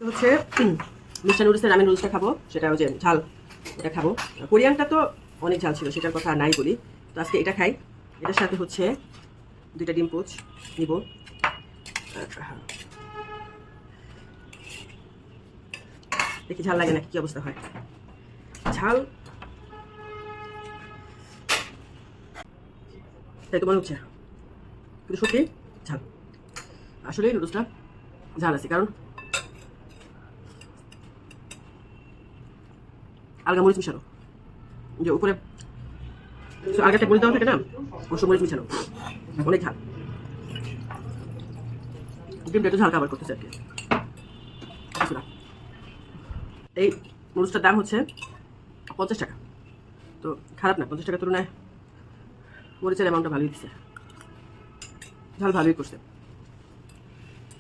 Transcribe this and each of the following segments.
হচ্ছে মিস্টার নুডলসের রামেন নুডলসটা খাবো, সেটা হচ্ছে ঝাল, এটা খাবো। কোরিয়ানটা তো অনেক ঝাল ছিল, সেটার কথা নাই বলি। তো আজকে এটা খাই। এটার সাথে হচ্ছে 2টা ডিম পোচ নিব। দেখি ঝাল লাগে নাকি, কি অবস্থা হয়। ঝাল তাই তো মনে হচ্ছে, কিন্তু সত্যি ঝাল। আসলে নুডলসটা ঝাল আছে, কারণ আলগা মরিচ মিশানো, যে উপরে আলগা একটা মরিচ দেওয়া থাকে না, অবশ্য মরিচ মিশানো, অনেক ঝাল। ডিমটা একটু ঝাল খাবার করতেছে আর কি, কিছু না। এই নুডলসটার দাম হচ্ছে 50 টাকা, তো খারাপ না। 50 টাকার তুলনায় মরিচের অ্যামাউন্টটা ভালোই দিচ্ছে, ঝাল ভালোই করছে।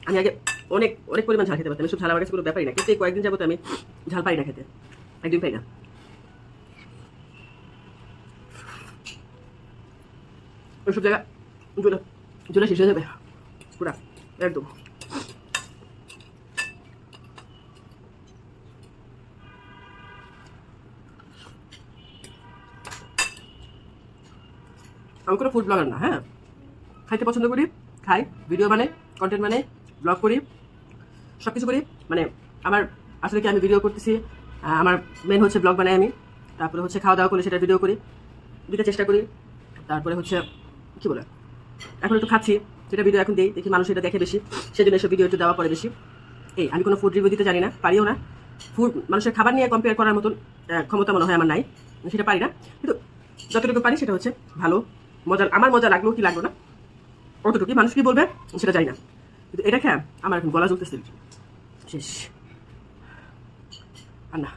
আমি আগে অনেক অনেক পরিমাণ ঝাল খেতে পারতাম, এসব ঝাল আমার কাছে কোনো ব্যাপারই না, কিন্তু এই কয়েকদিন যাবত আমি ঝাল পাই না খেতে, একদিন পাই না। ওইসব জায়গা জুলে জুলে শেষ হয়ে যাবে পুরা একদম। আমি কোনো ফুড ব্লগার না, হ্যাঁ, খাইতে পছন্দ করি, খাই, ভিডিও বানাই, কন্টেন্ট বানাই, ব্লগ করি, সব কিছু করি। মানে আমার আসলে কি, আমি ভিডিও করতেছি, আমার মেন হচ্ছে ব্লগ বানাই আমি, তারপরে হচ্ছে খাওয়া দাওয়া করলে সেটা ভিডিও করি, দিতে চেষ্টা করি। তারপরে হচ্ছে কী বলে, এখন একটু খাচ্ছি, সেটা ভিডিও এখন দিই, দেখি মানুষ এটা দেখে বেশি, সেজন্য এসব ভিডিও একটু দেওয়া পড়ে বেশি। এই আমি কোনো ফুড রিভিউ দিতে জানি না, পারিও না। ফুড মানুষের খাবার নিয়ে কম্পেয়ার করার মতন ক্ষমতা মনে হয় আমার নাই, সেটা পারি না। কিন্তু যতটুকু পারি সেটা হচ্ছে ভালো, মজা, আমার মজা লাগলো কি লাগলো না অতটুকুই, মানুষ কি বলবে সেটা জানি না। কিন্তু এটা খেয়ে আমার এখন গলা জ্বলতেছে শেষ, আর না।